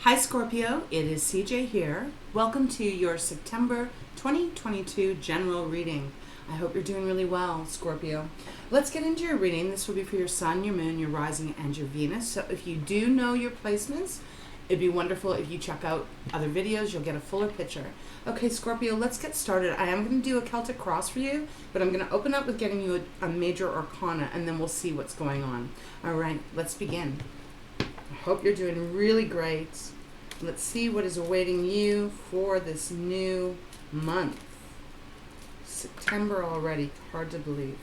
Hi Scorpio, it is CJ here. Welcome to your September 2022 general reading. I hope you're doing really well, Scorpio. Let's get into your reading. This will be for your sun, your moon, your rising, and your Venus. So if you do know your placements, it'd be wonderful if you check out other videos. You'll get a fuller picture. Okay, Scorpio, let's get started. I am going to do a Celtic cross for you, but I'm going to open up with getting you a major arcana, and then we'll see what's going on. All right, let's begin. I hope you're doing really great. Let's see what is awaiting you for this new month. September already, hard to believe.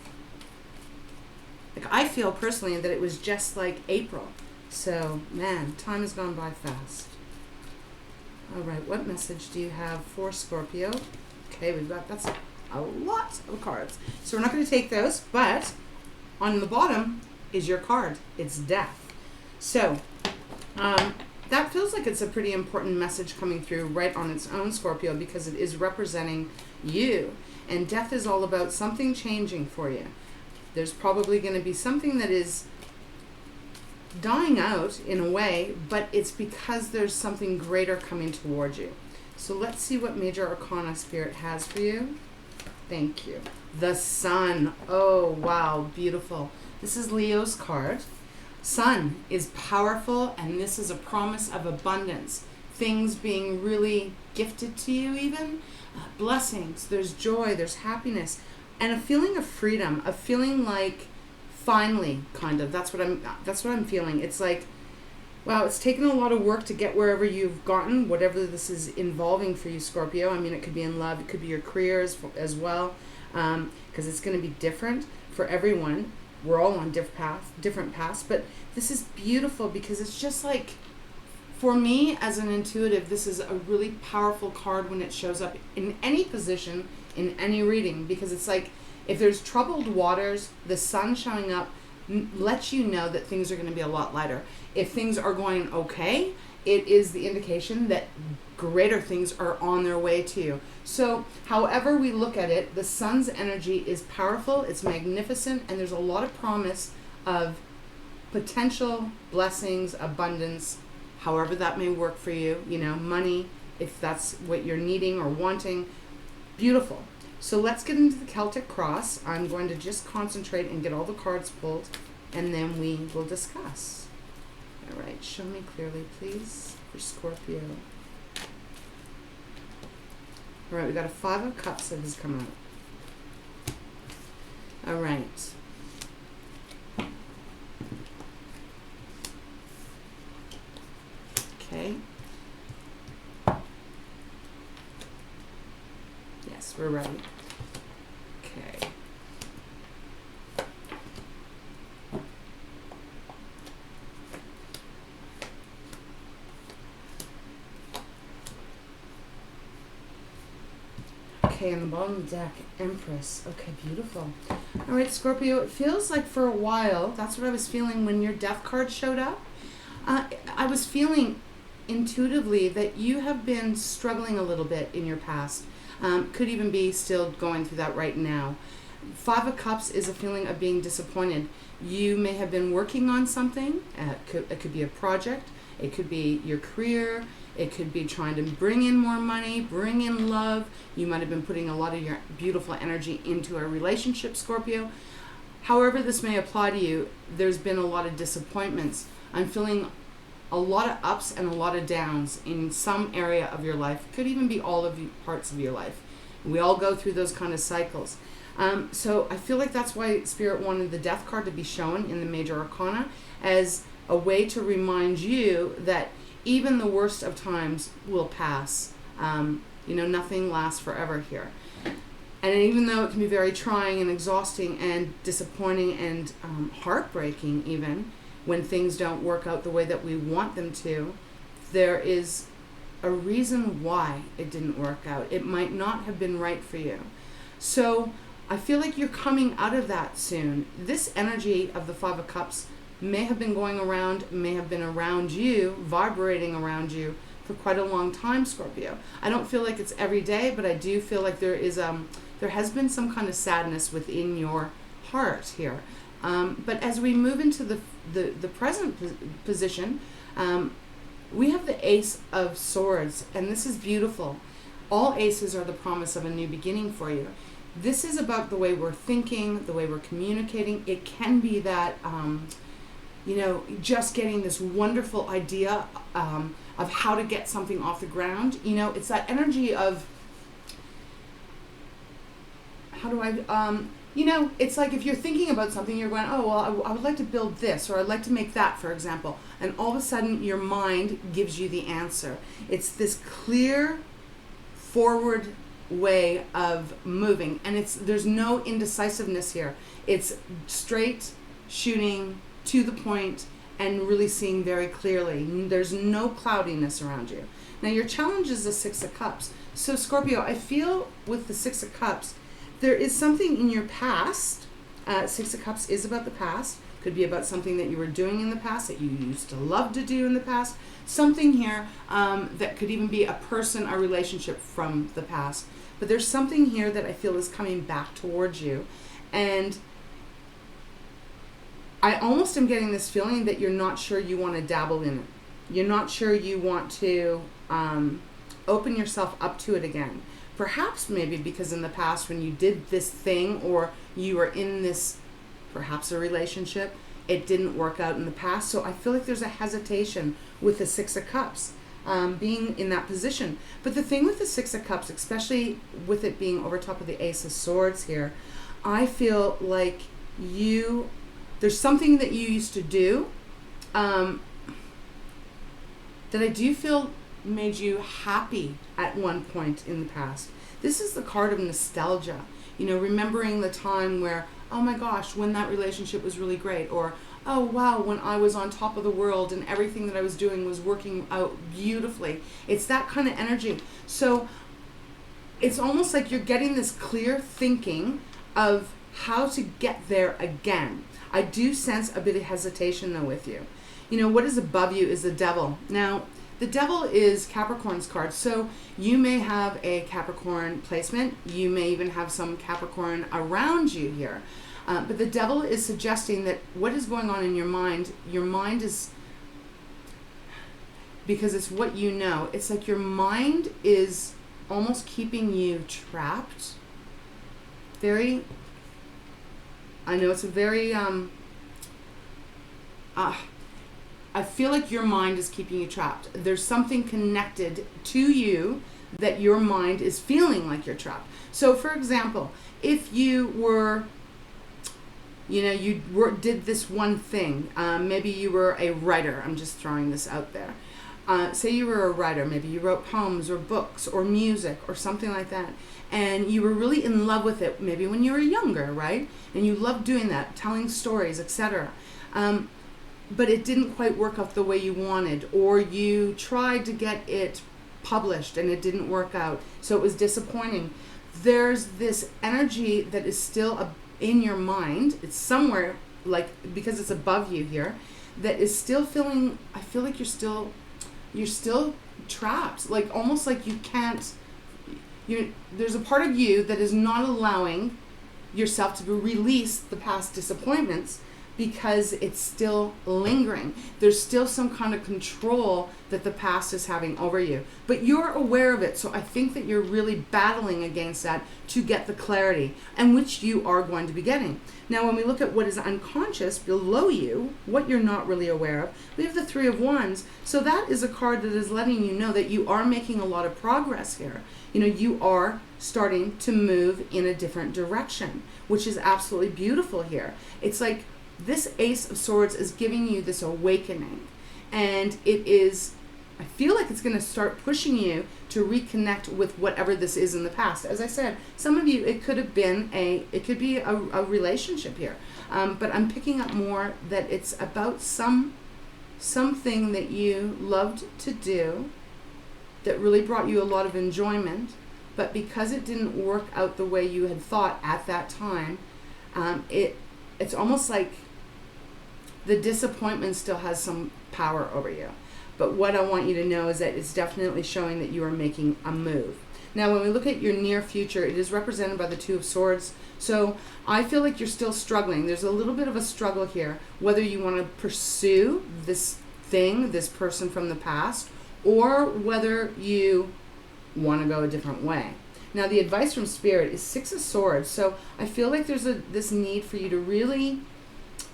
Like, I feel personally that it was just like April. So, man, time has gone by fast. All right, what message do you have for Scorpio? Okay, that's a lot of cards. So we're not going to take those, but on the bottom is your card. It's death. So, that feels like it's a pretty important message coming through right on its own, Scorpio, because it is representing you. And death is all about something changing for you. There's probably going to be something that is dying out in a way, but it's because there's something greater coming towards you. So let's see what major arcana spirit has for you. Thank you. The Sun. Oh, wow, beautiful. This is Leo's card. Sun is powerful, and this is a promise of abundance. Things being really gifted to you even. Blessings. There's joy. There's happiness. And a feeling of freedom. A feeling like finally, kind of. That's what I'm feeling. It's like, wow, it's taken a lot of work to get wherever you've gotten, whatever this is involving for you, Scorpio. I mean, it could be in love. It could be your career as well, because it's going to be different for everyone. We're all on different paths, but this is beautiful because it's just like, for me as an intuitive, this is a really powerful card when it shows up in any position, in any reading, because it's like, if there's troubled waters, the sun showing up lets you know that things are going to be a lot lighter. If things are going okay, it is the indication that greater things are on their way to you. So however we look at it, the sun's energy is powerful, it's magnificent, and there's a lot of promise of potential blessings, abundance, however that may work for you, money, if that's what you're needing or wanting. Beautiful. So let's get into the Celtic cross. I'm going to just concentrate and get all the cards pulled, and then we will discuss. All right, show me clearly, please, for Scorpio. All right, we got a 5 of Cups that has come out. All right. Okay. Yes, we're ready. Okay. Okay, on the bottom of the deck, Empress. Okay, beautiful. All right, Scorpio, it feels like for a while, that's what I was feeling when your death card showed up. I was feeling intuitively that you have been struggling a little bit in your past. Could even be still going through that right now. 5 of Cups is a feeling of being disappointed. You may have been working on something. It could be a project. It could be your career. It could be trying to bring in more money, bring in love. You might have been putting a lot of your beautiful energy into a relationship, Scorpio. However this may apply to you, there's been a lot of disappointments. I'm feeling a lot of ups and a lot of downs in some area of your life. It could even be all of the parts of your life. We all go through those kind of cycles. So I feel like that's why Spirit wanted the Death card to be shown in the Major Arcana as a way to remind you that even the worst of times will pass. Nothing lasts forever here. And even though it can be very trying and exhausting and disappointing and heartbreaking even, when things don't work out the way that we want them to, there is a reason why it didn't work out. It might not have been right for you. So I feel like you're coming out of that soon. This energy of the 5 of Cups may have been going around, may have been around you, vibrating around you for quite a long time, Scorpio. I don't feel like it's every day, but I do feel like there has been some kind of sadness within your heart here. But as we move into the present position, we have the Ace of Swords, and this is beautiful. All aces are the promise of a new beginning for you. This is about the way we're thinking, the way we're communicating. It can be that, just getting this wonderful idea of how to get something off the ground. It's that energy of, how do I, it's like if you're thinking about something, you're going, oh, well, I would like to build this, or I'd like to make that, for example. And all of a sudden, your mind gives you the answer. It's this clear, forward way of moving. And there's no indecisiveness here. It's straight shooting to the point and really seeing very clearly. There's no cloudiness around you. Now, your challenge is the Six of Cups. So, Scorpio, I feel with the Six of Cups, there is something in your past. Six of Cups is about the past. Could be about something that you were doing in the past that you used to love to do in the past. Something here that could even be a person, a relationship from the past. But there's something here that I feel is coming back towards you. And I almost am getting this feeling that you're not sure you want to dabble in it. You're not sure you want to open yourself up to it again. Perhaps maybe because in the past when you did this thing, or you were in this, perhaps a relationship, it didn't work out in the past. So I feel like there's a hesitation with the Six of Cups being in that position. But the thing with the Six of Cups, especially with it being over top of the Ace of Swords here, I feel like there's something that you used to do that I do feel made you happy at one point in the past. This is the card of nostalgia. Remembering the time where, oh my gosh, when that relationship was really great, or oh wow, when I was on top of the world and everything that I was doing was working out beautifully. It's that kind of energy. So it's almost like you're getting this clear thinking of how to get there again. I do sense a bit of hesitation though with you. What is above you is the Devil. Now, the Devil is Capricorn's card, so you may have a Capricorn placement. You may even have some Capricorn around you here. But the Devil is suggesting that what is going on in your mind is, because it's what you know, it's like your mind is almost keeping you trapped. I know it's a very, I feel like your mind is keeping you trapped. There's something connected to you that your mind is feeling like you're trapped. So, for example, if you were, did this one thing, maybe you were a writer. I'm just throwing this out there. Say you were a writer. Maybe you wrote poems or books or music or something like that. And you were really in love with it, maybe when you were younger, right? And you loved doing that, telling stories, etc. But it didn't quite work out the way you wanted, or you tried to get it published and it didn't work out, so it was disappointing. There's this energy that is still in your mind. It's somewhere, like, because it's above you here, that is still feeling, I feel like you're still trapped, like almost like you can't, there's a part of you that is not allowing yourself to release the past disappointments because it's still lingering. There's still some kind of control that the past is having over you. But you're aware of it, so I think that you're really battling against that to get the clarity, and which you are going to be getting. Now, when we look at what is unconscious below you, what you're not really aware of, we have the Three of Wands. So that is a card that is letting you know that you are making a lot of progress here. You are starting to move in a different direction, which is absolutely beautiful here. It's like this Ace of Swords is giving you this awakening, and I feel like it's going to start pushing you to reconnect with whatever this is in the past. As I said, some of you, it could be a relationship here, but I'm picking up more that it's about something that you loved to do that really brought you a lot of enjoyment, but because it didn't work out the way you had thought at that time, it's almost like the disappointment still has some power over you. But what I want you to know is that it's definitely showing that you are making a move. Now, when we look at your near future, it is represented by the Two of Swords. So I feel like you're still struggling. There's a little bit of a struggle here, whether you want to pursue this thing, this person from the past, or whether you want to go a different way. Now, the advice from Spirit is 6 of Swords. So I feel like there's this need for you to really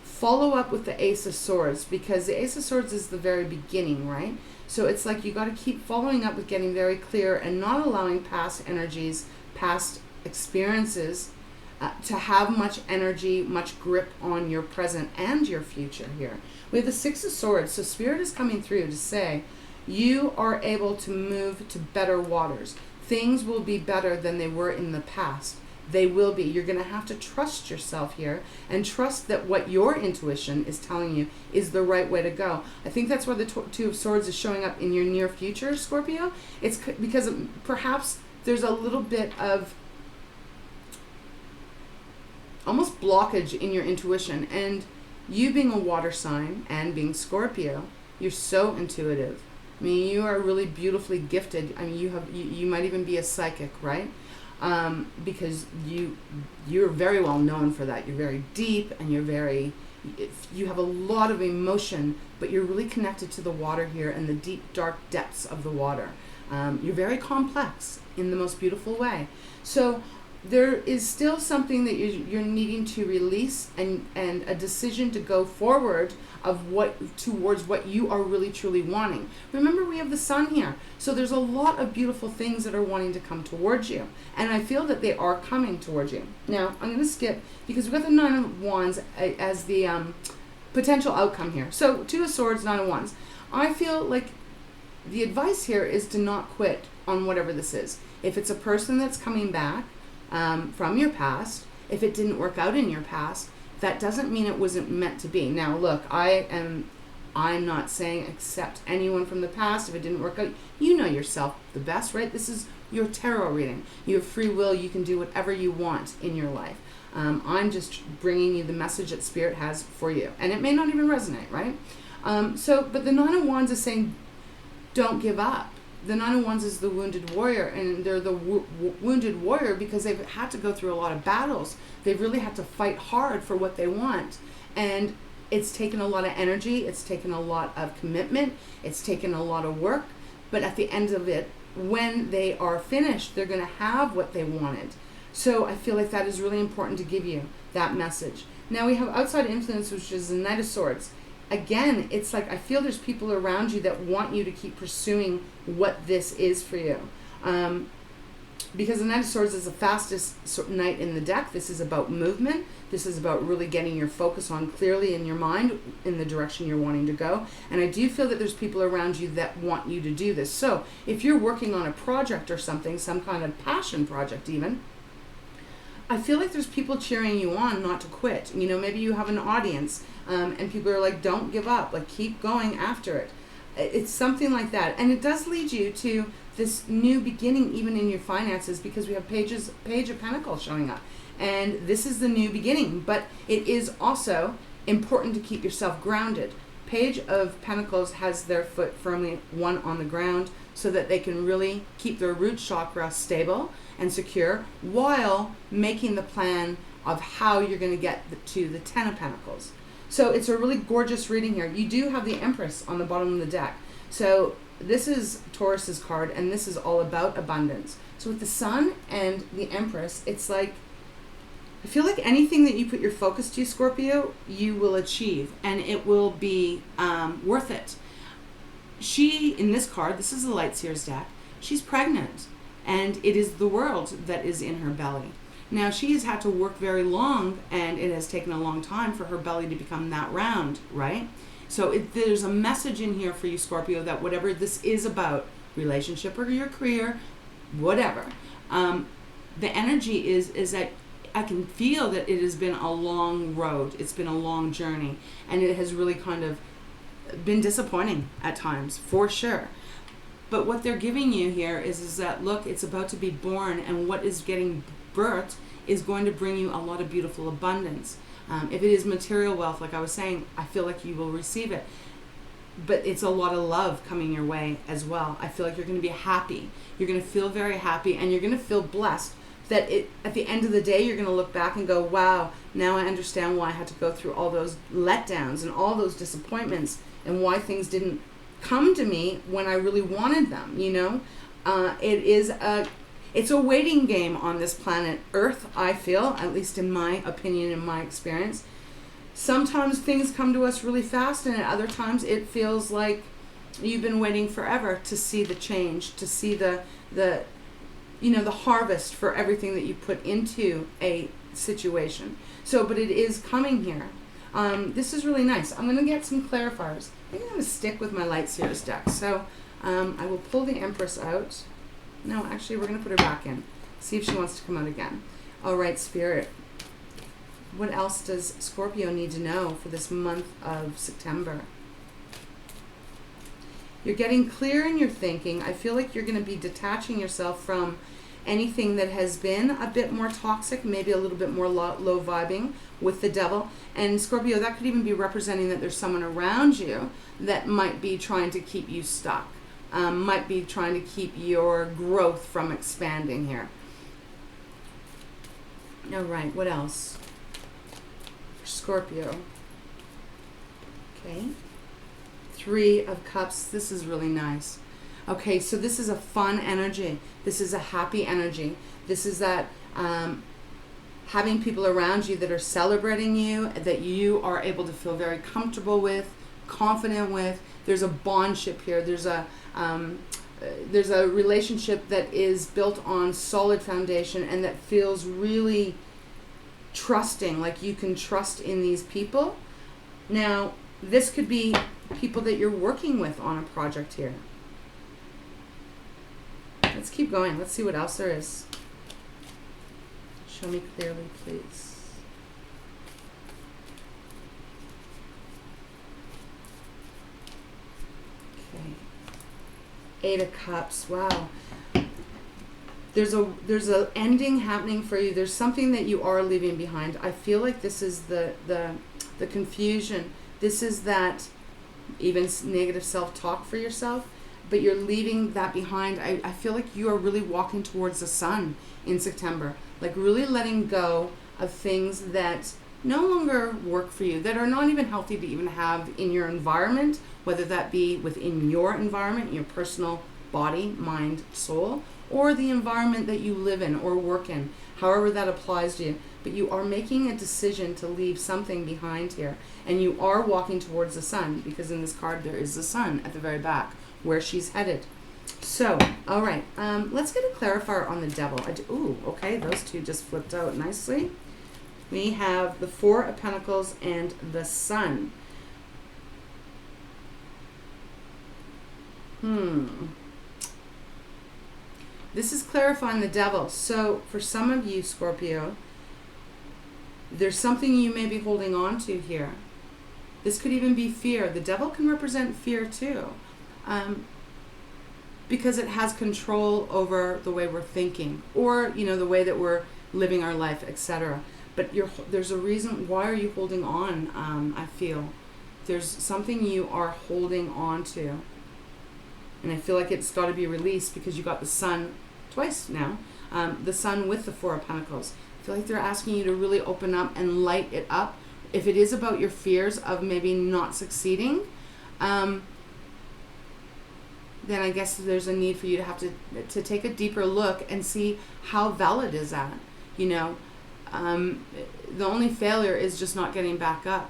follow up with the Ace of Swords, because the Ace of Swords is the very beginning, right? So it's like you got to keep following up with getting very clear and not allowing past energies, past experiences to have much energy, much grip on your present and your future here. We have the 6 of Swords. So Spirit is coming through to say you are able to move to better waters. Things will be better than they were in the past. They will be. You're going to have to trust yourself here and trust that what your intuition is telling you is the right way to go. I think that's why the 2 of Swords is showing up in your near future, Scorpio. It's because perhaps there's a little bit of almost blockage in your intuition. And you being a water sign and being Scorpio, you're so intuitive. I mean, you are really beautifully gifted. I mean, you might even be a psychic, right? Because you're very well known for that. You're very deep, and you have a lot of emotion, but you're really connected to the water here and the deep, dark depths of the water. You're very complex in the most beautiful way. So there is still something that you're needing to release, and a decision to go forward of towards what you are really truly wanting. Remember, we have the Sun here, so there's a lot of beautiful things that are wanting to come towards you, and I feel that they are coming towards you. Now I'm going to skip because we've got the 9 of Wands as the potential outcome here. So 2 of Swords, 9 of Wands. I feel like the advice here is to not quit on whatever this is. If it's a person that's coming back from your past, if it didn't work out in your past, that doesn't mean it wasn't meant to be. Now, look, I'm not saying accept anyone from the past if it didn't work out. You know yourself the best, right? This is your tarot reading. You have free will. You can do whatever you want in your life. I'm just bringing you the message that Spirit has for you. And it may not even resonate, right? But the 9 of Wands is saying, don't give up. The 9 of Wands is the wounded warrior, and they're the wounded warrior because they've had to go through a lot of battles. They've really had to fight hard for what they want, and it's taken a lot of energy, it's taken a lot of commitment, it's taken a lot of work, but at the end of it, when they are finished, they're going to have what they wanted. So I feel like that is really important to give you that message. Now we have outside influence, which is the Knight of Swords. Again, it's like I feel there's people around you that want you to keep pursuing what this is for you. Because the Knight of Swords is the fastest knight in the deck. This is about movement. This is about really getting your focus on clearly in your mind in the direction you're wanting to go. And I do feel that there's people around you that want you to do this. So if you're working on a project or something, some kind of passion project even, I feel like there's people cheering you on not to quit. You know, maybe you have an audience and people are like, don't give up, like keep going after it. It's something like that. And it does lead you to this new beginning even in your finances, because we have Page of Pentacles showing up. And this is the new beginning, but it is also important to keep yourself grounded. Page of Pentacles has their foot firmly one on the ground so that they can really keep their root chakra stable and secure while making the plan of how you're going to get to the 10 of Pentacles. So it's a really gorgeous reading here. You do have the Empress on the bottom of the deck. So this is Taurus's card, and this is all about abundance. So with the Sun and the Empress, it's like, I feel like anything that you put your focus to, Scorpio, you will achieve, and it will be worth it. She, in this card, this is the Light Seers deck, she's pregnant, and it is the world that is in her belly. Now, she has had to work very long, and it has taken a long time for her belly to become that round, right? So there's a message in here for you, Scorpio, that whatever this is about, relationship or your career, whatever, the energy is that I can feel that it has been a long road. It's been a long journey, and it has really kind of been disappointing at times, for sure. But what they're giving you here is that, look, it's about to be born, and what is getting birthed is going to bring you a lot of beautiful abundance. If it is material wealth, like I was saying, I feel like you will receive it. But it's a lot of love coming your way as well. I feel like you're going to be happy. You're going to feel very happy, and you're going to feel blessed that at the end of the day, you're going to look back and go, wow, now I understand why I had to go through all those letdowns and all those disappointments and why things didn't come to me when I really wanted them, you know? It's a waiting game on this planet Earth, I feel, at least in my opinion, in my experience. Sometimes things come to us really fast, and at other times it feels like you've been waiting forever to see the change, to see the harvest for everything that you put into a situation. So, but it is coming here. This is really nice. I'm going to get some clarifiers. I think I'm going to stick with my Light Seers deck. So I will pull the Empress out. No, actually, we're going to put her back in. See if she wants to come out again. All right, Spirit. What else does Scorpio need to know for this month of September? You're getting clear in your thinking. I feel like you're going to be detaching yourself from anything that has been a bit more toxic, maybe a little bit more low vibing with the devil. And Scorpio, that could even be representing that there's someone around you that might be trying to keep you stuck, might be trying to keep your growth from expanding here. All right, what else? Scorpio. Okay. 3 of Cups. This is really nice. Okay, so this is a fun energy. This is a happy energy. This is that having people around you that are celebrating you, that you are able to feel very comfortable with, confident with. There's a bondship here. There's a relationship that is built on solid foundation and that feels really trusting, like you can trust in these people. Now, this could be people that you're working with on a project here. Let's keep going. Let's see what else there is. Show me clearly, please. Okay. 8 of Cups. Wow. There's a ending happening for you. There's something that you are leaving behind. I feel like this is the confusion. This is that even negative self-talk for yourself, but you're leaving that behind. I feel like you are really walking towards the sun in September, like really letting go of things that no longer work for you, that are not even healthy to even have in your environment, whether that be within your environment, your personal body, mind, soul, or the environment that you live in or work in, however that applies to you. But you are making a decision to leave something behind here, and you are walking towards the sun, because in this card there is the sun at the very back where she's headed. So, all right, let's get a clarifier on the devil. Ooh, okay, those two just flipped out nicely. We have the 4 of Pentacles and the sun. This is clarifying the devil. So for some of you, Scorpio, there's something you may be holding on to here. This could even be fear. The devil can represent fear too, because it has control over the way we're thinking, or the way that we're living our life, etc. But there's a reason. Why are you holding on? I feel there's something you are holding on to, and I feel like it's got to be released, because you got the sun twice now. The sun with the 4 of Pentacles. I feel like they're asking you to really open up and light it up. If it is about your fears of maybe not succeeding, then I guess there's a need for you to have to take a deeper look and see how valid is that. The only failure is just not getting back up.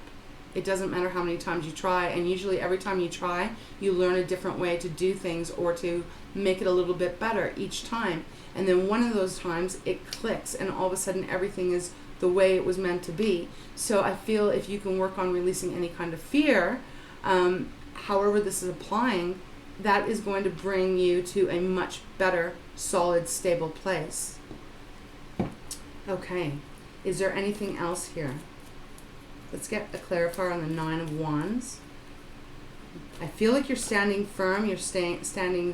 It doesn't matter how many times you try, and usually every time you try, you learn a different way to do things or to make it a little bit better each time. And then one of those times it clicks, and all of a sudden everything is the way it was meant to be. So I feel if you can work on releasing any kind of fear, however this is applying, that is going to bring you to a much better, solid, stable place. Okay, is there anything else here? Let's get a clarifier on the 9 of Wands. I feel like you're standing firm. You're standing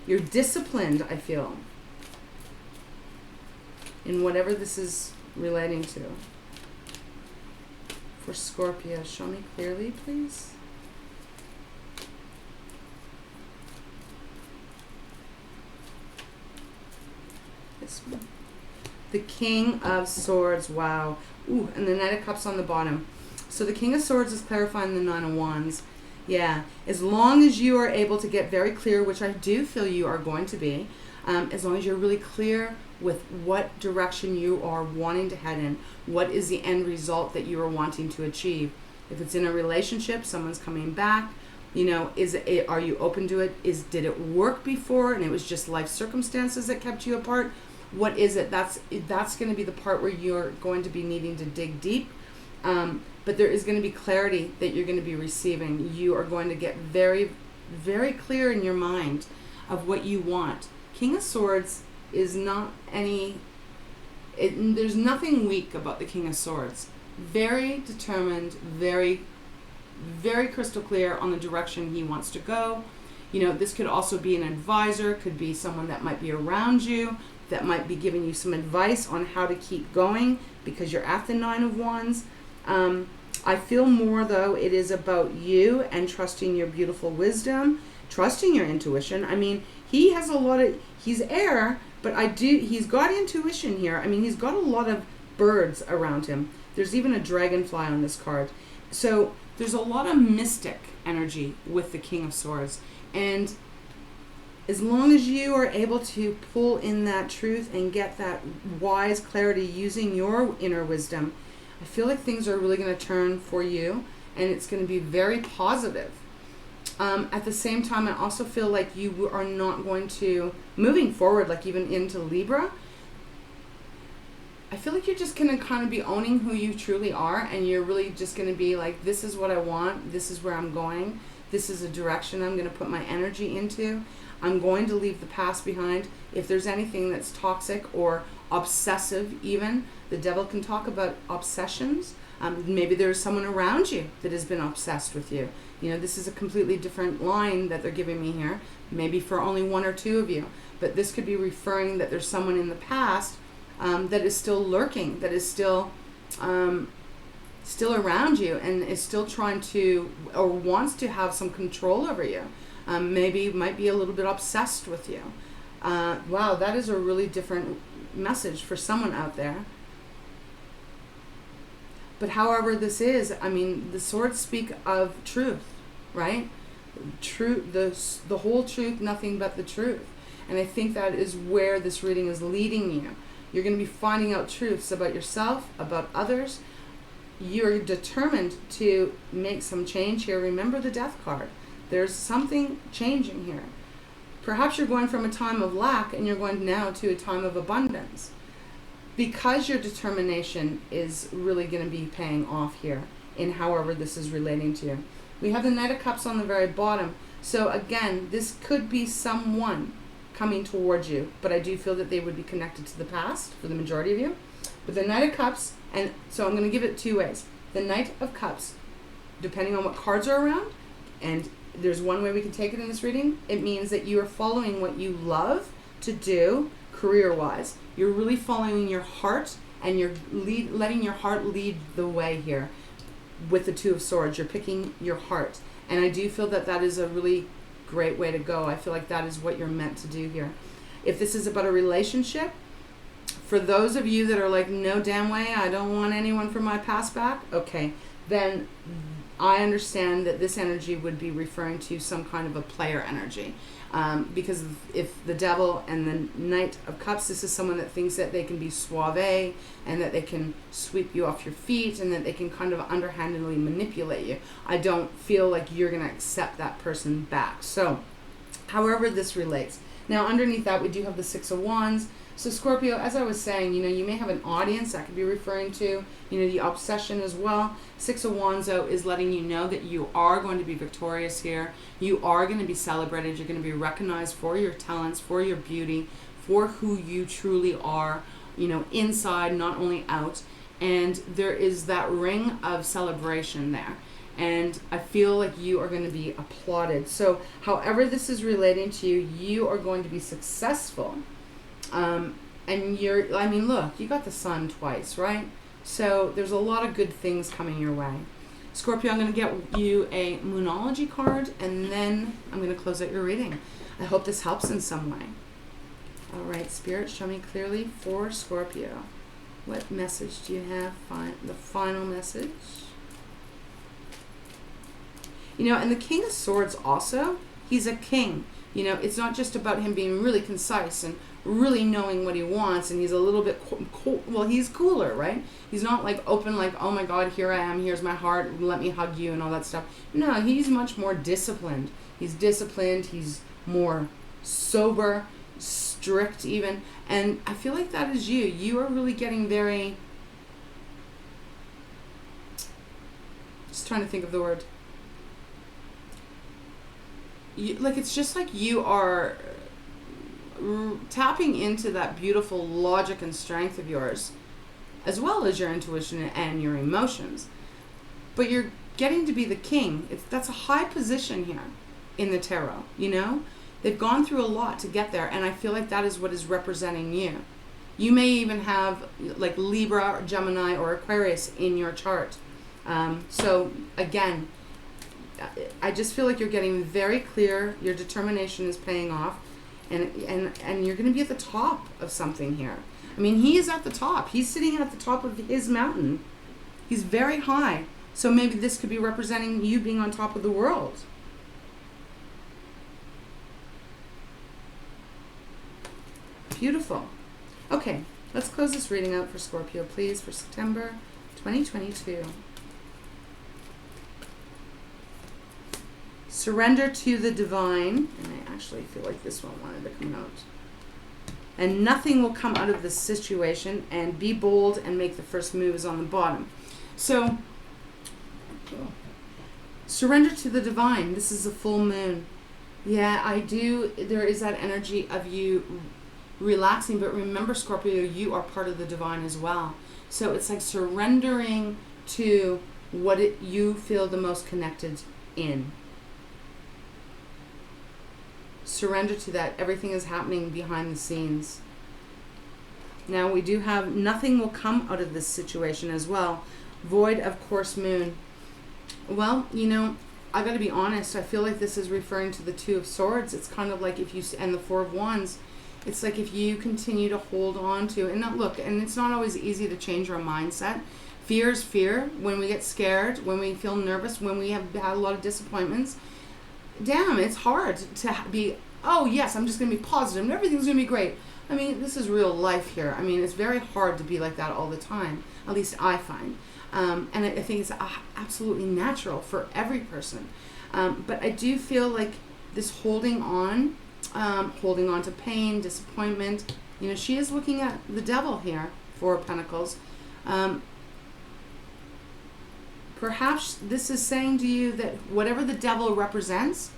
you're disciplined, I feel, in whatever this is relating to. For Scorpio, show me clearly, please. This one. The King of Swords, wow. Ooh, and the Knight of Cups on the bottom. So the King of Swords is clarifying the 9 of Wands. Yeah, as long as you are able to get very clear, which I do feel you are going to be, as long as you're really clear with what direction you are wanting to head in, what is the end result that you are wanting to achieve. If it's in a relationship, someone's coming back, you know, are you open to it? Did it work before and it was just life circumstances that kept you apart? What is it? That's going to be the part where you're going to be needing to dig deep. But there is going to be clarity that you're going to be receiving. You are going to get very, very clear in your mind of what you want. King of Swords is not there's nothing weak about the King of Swords. Very determined, very, very crystal clear on the direction he wants to go. You know, this could also be an advisor, could be someone that might be around you, that might be giving you some advice on how to keep going because you're at the Nine of Wands. I feel more, though, it is about you and trusting your beautiful wisdom, trusting your intuition. I mean, he has he's air, but he's got intuition here. I mean, he's got a lot of birds around him. There's even a dragonfly on this card. So there's a lot of mystic energy with the King of Swords. And as long as you are able to pull in that truth and get that wise clarity using your inner wisdom, I feel like things are really going to turn for you, and it's going to be very positive. At the same time, I also feel like you are not going to, moving forward, like even into Libra, I feel like you're just going to kind of be owning who you truly are, and you're really just going to be like, this is what I want, this is where I'm going, this is a direction I'm going to put my energy into. I'm going to leave the past behind. If there's anything that's toxic or obsessive even, the devil can talk about obsessions. Maybe there's someone around you that has been obsessed with you. You know, this is a completely different line that they're giving me here, maybe for only one or two of you. But this could be referring that there's someone in the past that is still lurking, that is still around you and is still trying to or wants to have some control over you. Maybe might be a little bit obsessed with you. Wow, that is a really different message for someone out there. But however this is, I mean, the swords speak of truth, right? Truth, the whole truth, nothing but the truth. And I think that is where this reading is leading you. You're going to be finding out truths about yourself, about others. You're determined to make some change here. Remember the Death card. There's something changing here. Perhaps you're going from a time of lack and you're going now to a time of abundance, because your determination is really going to be paying off here in however this is relating to you. We have the Knight of Cups on the very bottom. So again, this could be someone coming towards you, but I do feel that they would be connected to the past for the majority of you. But the Knight of Cups, and so I'm going to give it two ways. The Knight of Cups, depending on what cards are around, and there's one way we can take it in this reading, it means that you are following what you love to do career-wise. You're really following your heart, and you're letting your heart lead the way here. With the Two of Swords, you're picking your heart. And I do feel that that is a really great way to go. I feel like that is what you're meant to do here. If this is about a relationship, for those of you that are like, no damn way, I don't want anyone from my past back, okay, then I understand that this energy would be referring to some kind of a player energy. Because if the devil and the Knight of Cups, this is someone that thinks that they can be suave and that they can sweep you off your feet and that they can kind of underhandedly manipulate you. I don't feel like you're going to accept that person back. So, however this relates. Now, underneath that, we do have the Six of Wands. So, Scorpio, as I was saying, you may have an audience that could be referring to, the obsession as well. Six of Wands, though, is letting you know that you are going to be victorious here. You are going to be celebrated. You're going to be recognized for your talents, for your beauty, for who you truly are, inside, not only out. And there is that ring of celebration there. And I feel like you are going to be applauded. So, however this is relating to you, you are going to be successful. And look, you got the sun twice, right? So there's a lot of good things coming your way. Scorpio, I'm going to get you a Moonology card, and then I'm going to close out your reading. I hope this helps in some way. All right, Spirit, show me clearly for Scorpio. What message do you have? The final message. You know, and the King of Swords also, he's a king. You know, it's not just about him being really concise and really knowing what he wants, and he's a little bit well, he's cooler, right? He's not like open, like, oh my God, here I am, here's my heart, let me hug you and all that stuff. No, he's much more disciplined. He's disciplined, he's more sober, strict even, and I feel like that is you. You are really getting very, just trying to think of the word. Like, it's just like you are tapping into that beautiful logic and strength of yours, as well as your intuition and your emotions. But you're getting to be the king. That's a high position here in the tarot, you know? They've gone through a lot to get there, and I feel like that is what is representing you. You may even have like Libra, or Gemini, or Aquarius in your chart. So again, I just feel like you're getting very clear. Your determination is paying off. And you're going to be at the top of something here. I mean, he is at the top. He's sitting at the top of his mountain. He's very high. So maybe this could be representing you being on top of the world. Beautiful. Okay, let's close this reading out for Scorpio, please, for September 2022. Surrender to the divine. And I actually feel like this one wanted to come out. And nothing will come out of this situation. And be bold and make the first moves on the bottom. So, surrender to the divine. This is a full moon. Yeah, I do. There is that energy of you relaxing. But remember, Scorpio, you are part of the divine as well. So it's like surrendering to what you feel the most connected in. Surrender to that. Everything is happening behind the scenes. Now we do have nothing will come out of this situation as well. Void of course moon. Well, you know, I got to be honest. I feel like this is referring to the Two of Swords. It's kind of like if you, and the Four of Wands. It's like if you continue to hold on to, and not look, and it's not always easy to change our mindset. Fear is fear. When we get scared, when we feel nervous, when we have had a lot of disappointments, damn, it's hard to be, oh yes, I'm just going to be positive and everything's going to be great. I mean, this is real life here. I mean, it's very hard to be like that all the time. At least I find. And I think it's absolutely natural for every person. But I do feel like this holding on to pain, disappointment. You know, she is looking at the devil here, Four of Pentacles. Perhaps this is saying to you that whatever the devil represents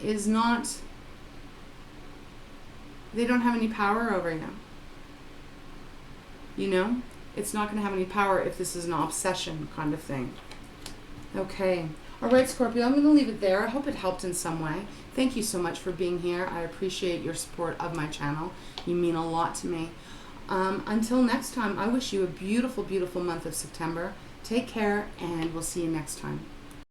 is not, they don't have any power over you. You know, it's not going to have any power if this is an obsession kind of thing. Okay. All right, Scorpio, I'm going to leave it there. I hope it helped in some way. Thank you so much for being here. I appreciate your support of my channel. You mean a lot to me. Until next time, I wish you a beautiful, beautiful month of September. Take care, and we'll see you next time.